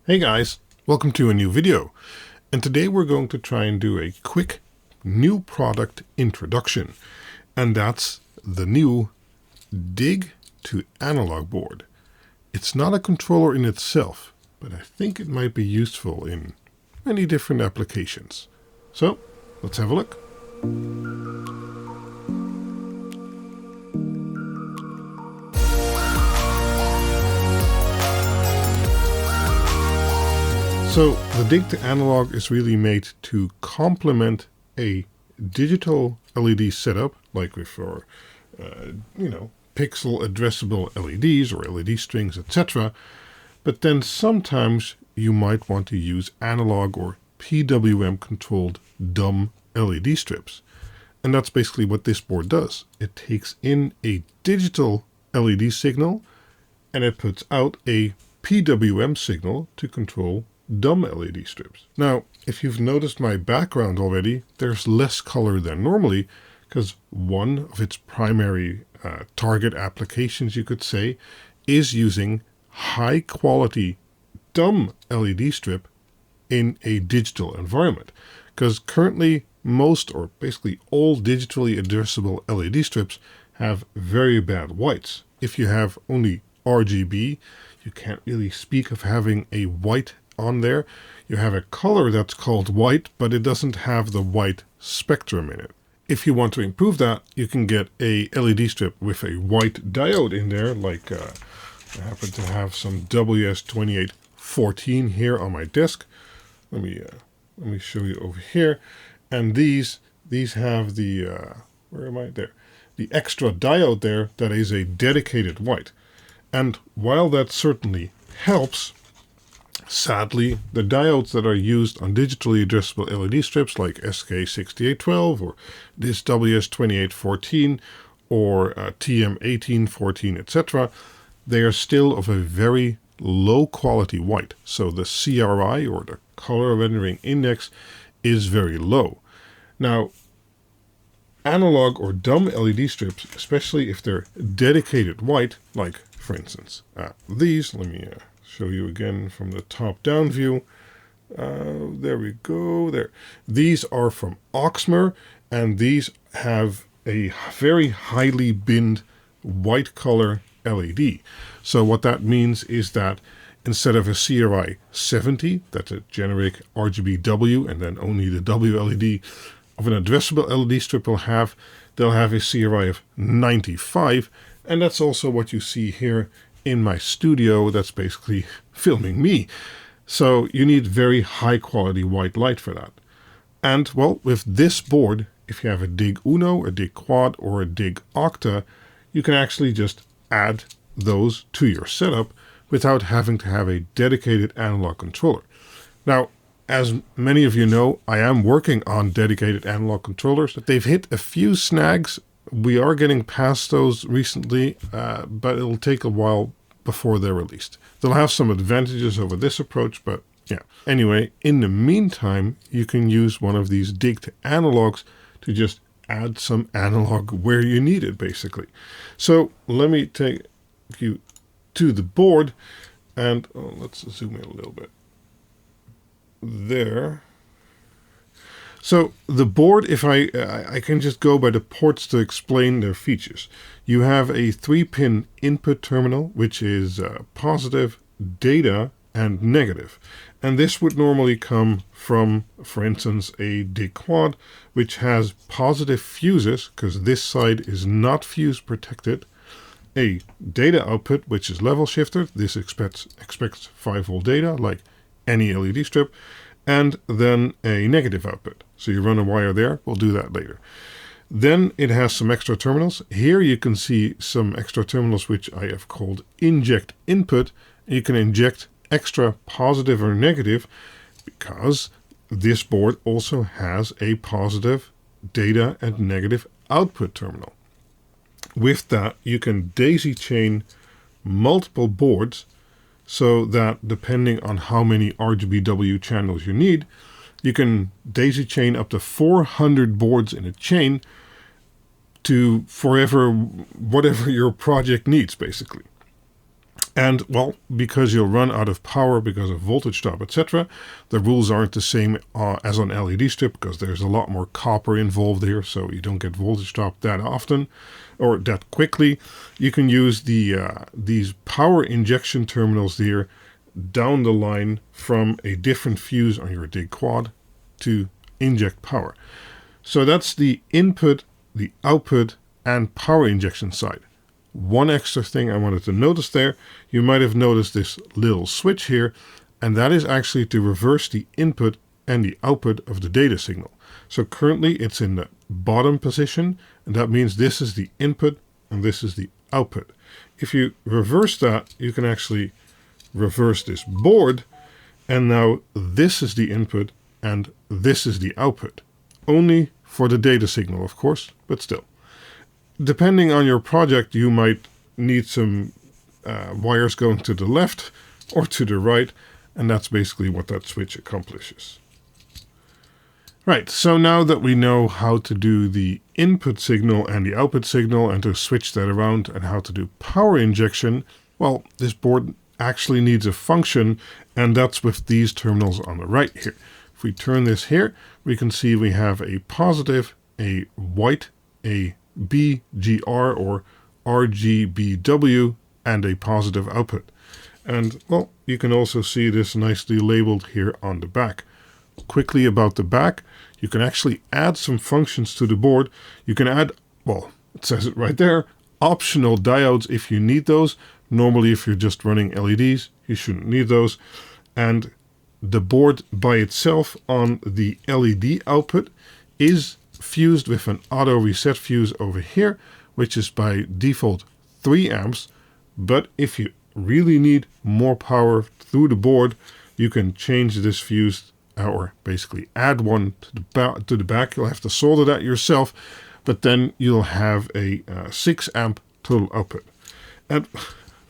Hey guys, welcome to a new video. And today we're going to try and do a quick new product introduction. And that's the new dig2analog board. It's not a controller in itself, but I think it might be useful in many different applications. So let's have a look. So the dig2analog is really made to complement a digital LED setup, like with our, pixel addressable LEDs or LED strings, etc. But then sometimes you might want to use analog or PWM controlled dumb LED strips. And that's basically what this board does. It takes in a digital LED signal and it puts out a PWM signal to control dumb LED strips. Now, if you've noticed my background already, there's less color than normally because one of its primary target applications, you could say, is using high quality dumb LED strip in a digital environment. Because currently most or basically all digitally addressable LED strips have very bad whites. If you have only RGB, you can't really speak of having a white on there. You have a color that's called white, but it doesn't have the white spectrum in it. If you want to improve that, you can get a LED strip with a white diode in there, like I happen to have some WS2814 here on my desk. Let me show you over here. And these have the where am I? There. The extra diode there that is a dedicated white. And while that certainly helps, sadly, the diodes that are used on digitally addressable LED strips like SK6812 or this WS2814 or TM1814, etc., they are still of a very low quality white. So the CRI, or the color rendering index, is very low. Now, analog or dumb LED strips, especially if they're dedicated white, like for instance these, let me show you again from the top-down view. There we go. There. These are from Oxmer, and these have a very highly binned white color LED. So what that means is that instead of a CRI 70, that's a generic RGBW, and then only the WLED of an addressable LED strip will have, they'll have a CRI of 95, and that's also what you see here in my studio that's basically filming me. So you need very high quality white light for that. And well, with this board, if you have a Dig-Uno, a Dig-Quad, or a Dig-Octa, you can actually just add those to your setup without having to have a dedicated analog controller. Now, as many of you know, I am working on dedicated analog controllers. They've hit a few snags. We are getting past those recently, but it'll take a while before they're released. They'll have some advantages over this approach, but yeah. Anyway, in the meantime, you can use one of these dig2analogs to just add some analog where you need it, basically. So let me take you to the board, and let's zoom in a little bit. There. So the board, if I can just go by the ports to explain their features. You have a 3-pin input terminal, which is positive, data, and negative. And this would normally come from, for instance, a Dig-Quad, which has positive fuses, because this side is not fuse protected. A data output, which is level shifted. This expects 5-volt data, like any LED strip. And then a negative output. So you run a wire there. We'll do that later. Then it has some extra terminals. Here you can see some extra terminals which I have called inject input. You can inject extra positive or negative because this board also has a positive data and negative output terminal. With that, you can daisy chain multiple boards so that depending on how many RGBW channels you need, you can daisy chain up to 400 boards in a chain to whatever your project needs, basically. And well, because you'll run out of power because of voltage drop, etc., the rules aren't the same as on LED strip, because there's a lot more copper involved here, so you don't get voltage drop that often or that quickly. You can use these power injection terminals here down the line from a different fuse on your dig-quad to inject power. So that's the input, the output, and power injection side. One extra thing I wanted to notice there, you might have noticed this little switch here, and that is actually to reverse the input and the output of the data signal. So currently it's in the bottom position, and that means this is the input and this is the output. If you reverse that, you can actually reverse this board, and now this is the input and this is the output. Only for the data signal, of course, but still. Depending on your project, you might need some wires going to the left or to the right, and that's basically what that switch accomplishes. Right, so now that we know how to do the input signal and the output signal and to switch that around and how to do power injection, well, this board actually needs a function, and that's with these terminals on the right here. If we turn this here, we can see we have a positive, a white, a BGR or RGBW, and a positive output. And well, you can also see this nicely labeled here on the back. Quickly about the back, you can actually add some functions to the board. You can add, well, it says it right there, optional diodes if you need those. Normally, if you're just running LEDs, you shouldn't need those. And the board by itself on the LED output is fused with an auto reset fuse over here, which is by default 3 amps. But if you really need more power through the board, you can change this fuse or basically add one to the back. You'll have to solder that yourself, but then you'll have a 6 amp total output. And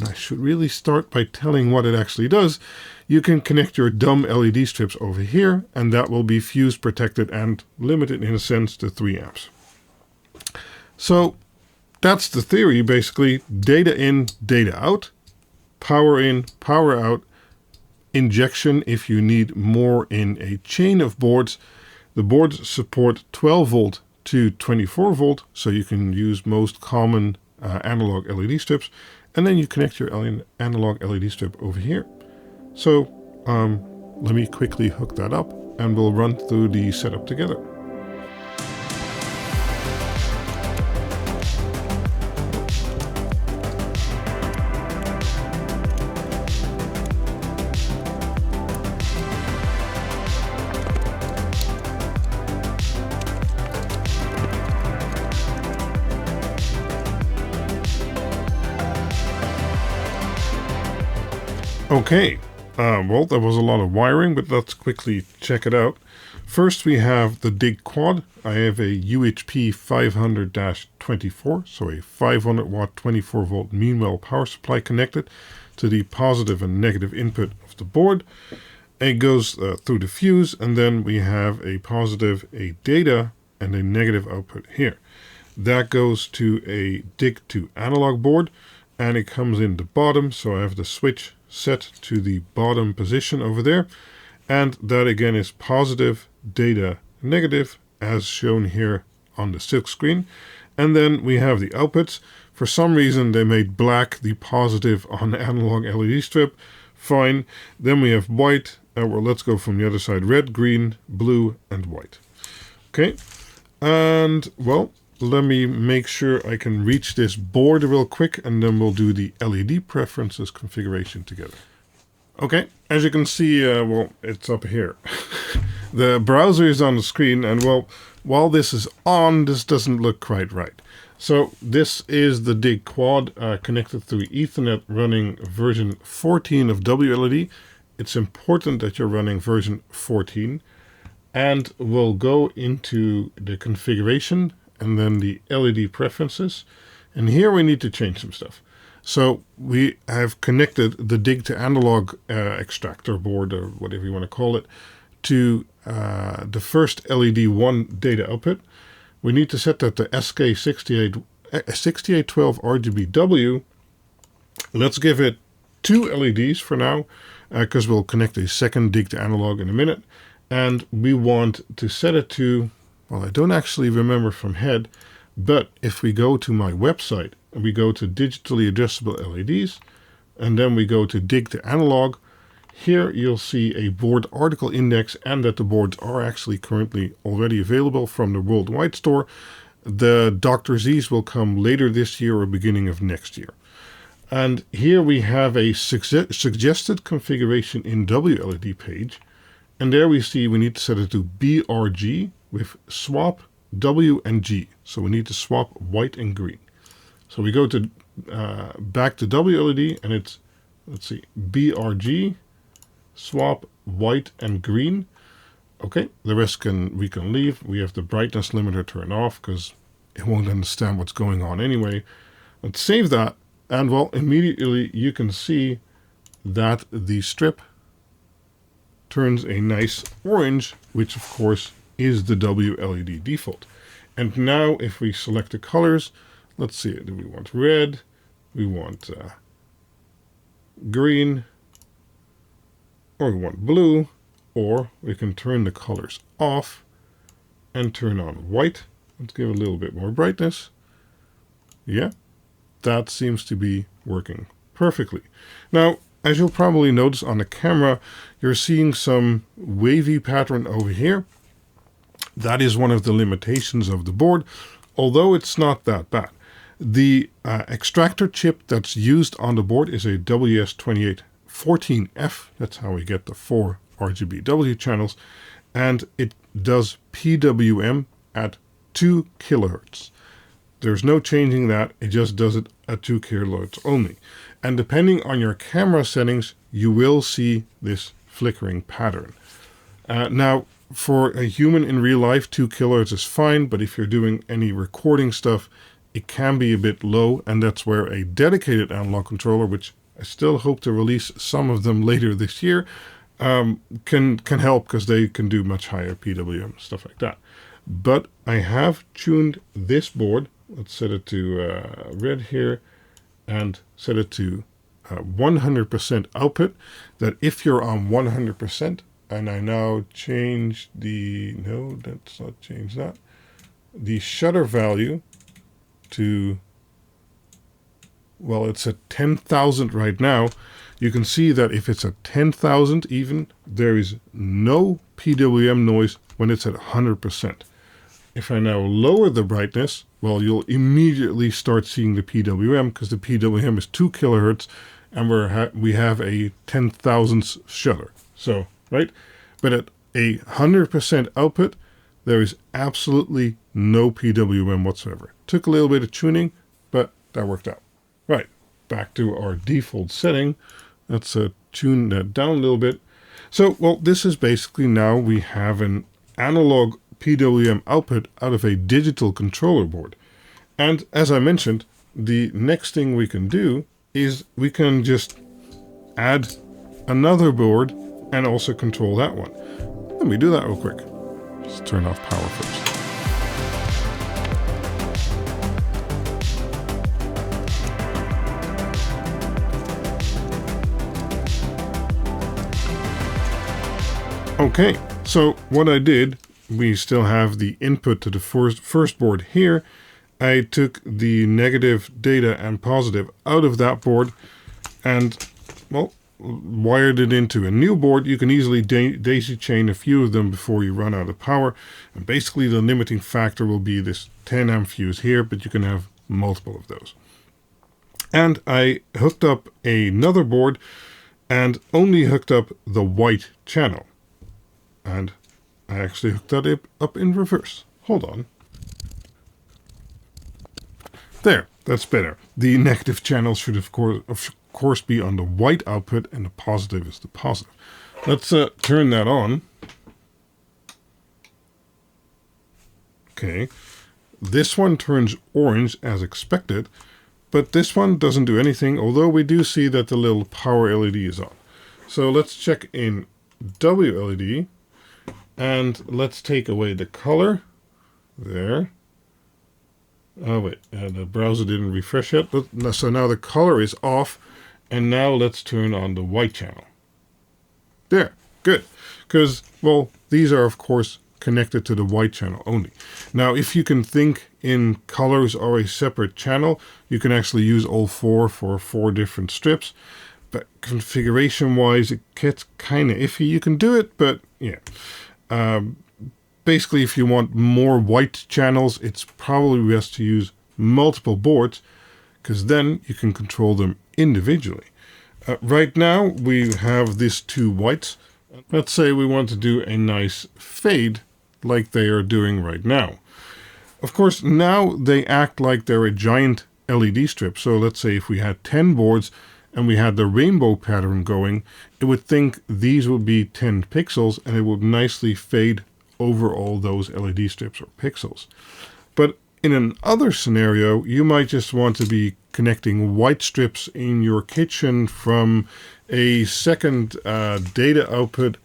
I should really start by telling what it actually does. You can connect your dumb LED strips over here, and that will be fuse protected and limited in a sense to 3 amps. So that's the theory, basically. Data in, data out, power in, power out, injection if you need more in a chain of boards. The boards support 12 volt to 24 volt, so you can use most common analog LED strips, and then you connect your analog LED strip over here. So let me quickly hook that up and we'll run through the setup together. Okay, well, there was a lot of wiring, but let's quickly check it out. First, we have the dig-quad. I have a UHP 500-24, so a 500 watt 24 volt mean well power supply connected to the positive and negative input of the board. It goes through the fuse, and then we have a positive, a data, and a negative output here. That goes to a dig2analog board, and it comes in the bottom, so I have the switch set to the bottom position over there, and that again is positive, data, negative, as shown here on the silk screen. And then we have the outputs. For some reason they made black the positive on the analog LED strip. Fine. Then we have white, well, let's go from the other side, red, green, blue, and white. Okay, and well, let me make sure I can reach this board real quick, and then we'll do the LED preferences configuration together. Okay, as you can see, well, it's up here. The browser is on the screen, and well, while this is on, this doesn't look quite right. So this is the dig-quad connected through Ethernet running version 14 of WLED. It's important that you're running version 14, and we'll go into the configuration and then the LED preferences. And here we need to change some stuff. So we have connected the dig2analog extractor board, or whatever you want to call it, to the first LED 1 data output. We need to set that to SK6812 RGBW. Let's give it 2 LEDs for now, because we'll connect a second dig2analog in a minute. And we want to set it to, well, I don't actually remember from head, but if we go to my website and we go to digitally addressable LEDs, and then we go to dig2analog, here you'll see a board article index and that the boards are actually currently already available from the worldwide store. The DrZZs will come later this year or beginning of next year. And here we have a suggested configuration in WLED page. And there we see we need to set it to BRG with swap W and G. So we need to swap white and green. So we go to back to WLED and it's, let's see, BRG, swap white and green. Okay, the rest we can leave. We have the brightness limiter turned off because it won't understand what's going on anyway. Let's save that. And well, immediately you can see that the strip turns a nice orange, which of course is the WLED default. And now if we select the colors, let's see, do we want red? We want green, or we want blue, or we can turn the colors off and turn on white. Let's give it a little bit more brightness. Yeah, that seems to be working perfectly. Now, as you'll probably notice on the camera, you're seeing some wavy pattern over here. That is one of the limitations of the board, although it's not that bad. The extractor chip that's used on the board is a WS2814F. That's how we get the 4 RGBW channels. And it does PWM at 2 kilohertz. There's no changing that. It just does it at 2 kilohertz only. And depending on your camera settings, you will see this flickering pattern. Now, for a human in real life, 2 kilohertz is fine. But if you're doing any recording stuff, it can be a bit low. And that's where a dedicated analog controller, which I still hope to release some of them later this year, can help, because they can do much higher PWM, stuff like that. But I have tuned this board. Let's set it to red here and set it to 100% output. That if you're on 100%, and I now change the, no, let's not change that, the shutter value to, well, it's at 10,000 right now. You can see that if it's at 10,000 even, there is no PWM noise when it's at 100%. If I now lower the brightness, well, you'll immediately start seeing the PWM, because the PWM is 2 kilohertz and we have a 10,000th shutter. So, right? But at a 100% output, there is absolutely no PWM whatsoever. Took a little bit of tuning, but that worked out. Right, back to our default setting. Let's tune that down a little bit. So, well, this is basically now we have an analog PWM output out of a digital controller board. And as I mentioned, the next thing we can do is we can just add another board and also control that one. Let me do that real quick. Let's turn off power first. Okay, so what I did, we still have the input to the first board here. I took the negative data and positive out of that board and, well, wired it into a new board. You can easily daisy chain a few of them before you run out of power. And basically the limiting factor will be this 10 amp fuse here, but you can have multiple of those. And I hooked up another board and only hooked up the white channel. And I actually hooked that up in reverse. Hold on. There, that's better. The negative channel should of course be on the white output, and the positive is the positive. Let's turn that on. Okay, this one turns orange as expected, but this one doesn't do anything, although we do see that the little power LED is on. So let's check in WLED. And let's take away the color. There. Oh, wait. The browser didn't refresh yet. So now the color is off. And now let's turn on the white channel. There, good. Because, well, these are of course connected to the white channel only. Now, if you can think in colors or a separate channel, you can actually use all four for 4 different strips. But configuration-wise, it gets kind of iffy. You can do it, but yeah. Basically, if you want more white channels, it's probably best to use multiple boards, because then you can control them individually. Right now, we have these 2 whites. Let's say we want to do a nice fade like they are doing right now. Of course, now they act like they're a giant LED strip. So let's say if we had 10 boards and we had the rainbow pattern going, it would think these would be 10 pixels and it would nicely fade over all those LED strips or pixels. But in another scenario, you might just want to be connecting white strips in your kitchen from a second data output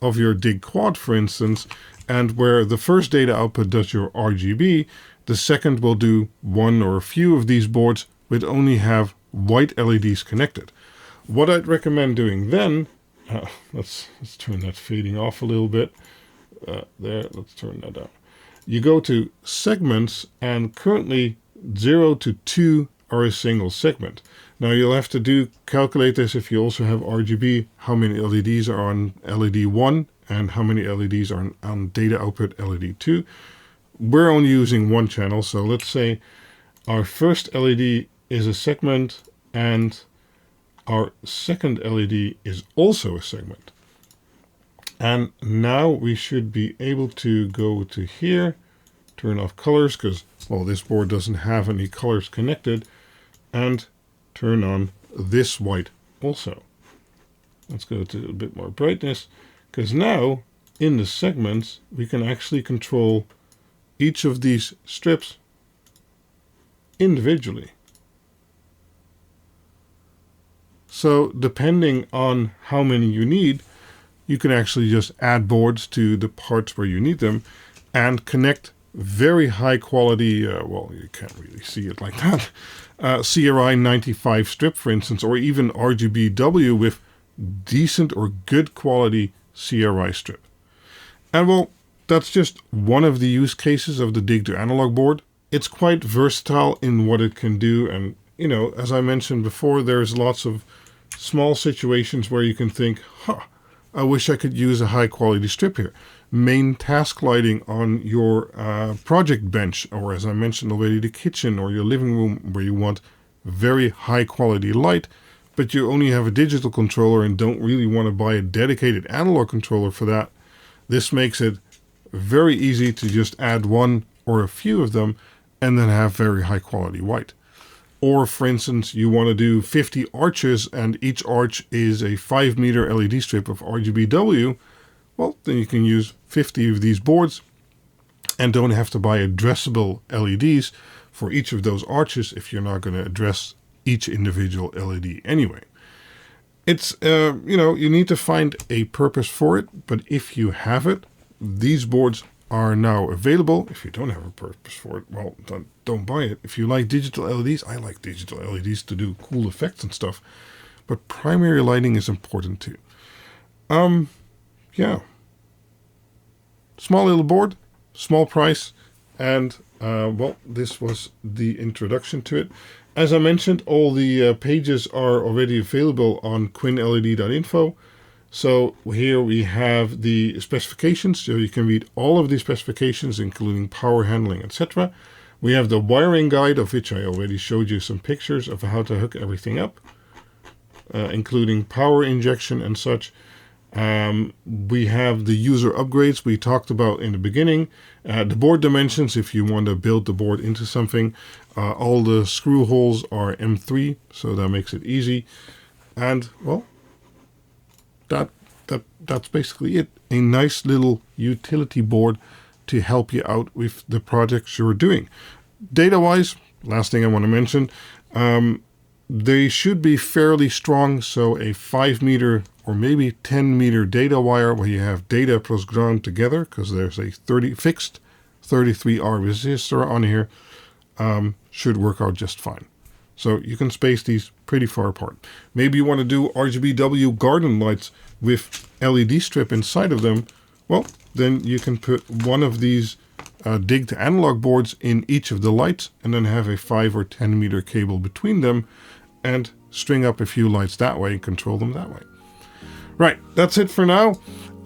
of your dig-quad, for instance, and where the first data output does your RGB, the second will do one or a few of these boards with only have white LEDs connected. What I'd recommend doing then, let's turn that fading off a little bit. There, let's turn that down. You go to segments, and currently 0 to 2 are a single segment. Now you'll have to calculate this if you also have RGB, how many LEDs are on LED 1 and how many LEDs are on data output LED 2. We're only using 1 channel, so let's say our first LED is a segment and our second LED is also a segment. And now we should be able to go to here, turn off colors because, well, this board doesn't have any colors connected, and turn on this white also. Let's go to a bit more brightness, because now in the segments we can actually control each of these strips individually. So depending on how many you need, you can actually just add boards to the parts where you need them and connect very high quality, well, you can't really see it like that, CRI 95 strip, for instance, or even RGBW with decent or good quality CRI strip. And well, that's just one of the use cases of the dig2analog board. It's quite versatile in what it can do. And, you know, as I mentioned before, there's lots of small situations where you can think, I wish I could use a high quality strip here. Main task lighting on your project bench, or as I mentioned already, the kitchen or your living room where you want very high quality light, but you only have a digital controller and don't really want to buy a dedicated analog controller for that. This makes it very easy to just add one or a few of them and then have very high quality white. Or for instance, you want to do 50 arches and each arch is a 5 meter LED strip of RGBW. Well, then you can use 50 of these boards and don't have to buy addressable LEDs for each of those arches if you're not going to address each individual LED anyway. It's, you know, you need to find a purpose for it, but if you have it, these boards are now available. If you don't have a purpose for it, well, then don't buy it. If you like digital LEDs, I like digital LEDs to do cool effects and stuff, but primary lighting is important too. Yeah. Small little board, small price, and well, this was the introduction to it. As I mentioned, all the pages are already available on quinled.info. So here we have the specifications, so you can read all of the specifications, including power handling, etc. We have the wiring guide, of which I already showed you some pictures of how to hook everything up, including power injection and such. We have the user upgrades we talked about in the beginning, the board dimensions if you want to build the board into something. All the screw holes are M3, so that makes it easy. And well, that's basically it. A nice little utility board to help you out with the projects you're doing. Data-wise, last thing I want to mention, they should be fairly strong, so a 5 meter or maybe 10 meter data wire where you have data plus ground together, because there's a fixed 33R resistor on here, should work out just fine. So you can space these pretty far apart. Maybe you want to do RGBW garden lights with LED strip inside of them. Well, then you can put one of these dig2analog boards in each of the lights and then have a 5 or 10 meter cable between them and string up a few lights that way and control them that way. Right, that's it for now.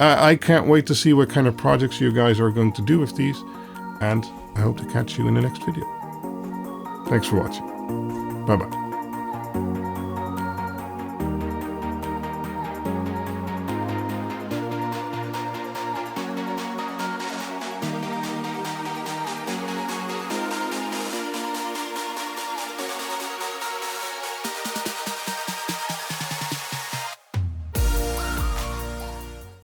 I can't wait to see what kind of projects you guys are going to do with these, and I hope to catch you in the next video. Thanks for watching. Bye-bye.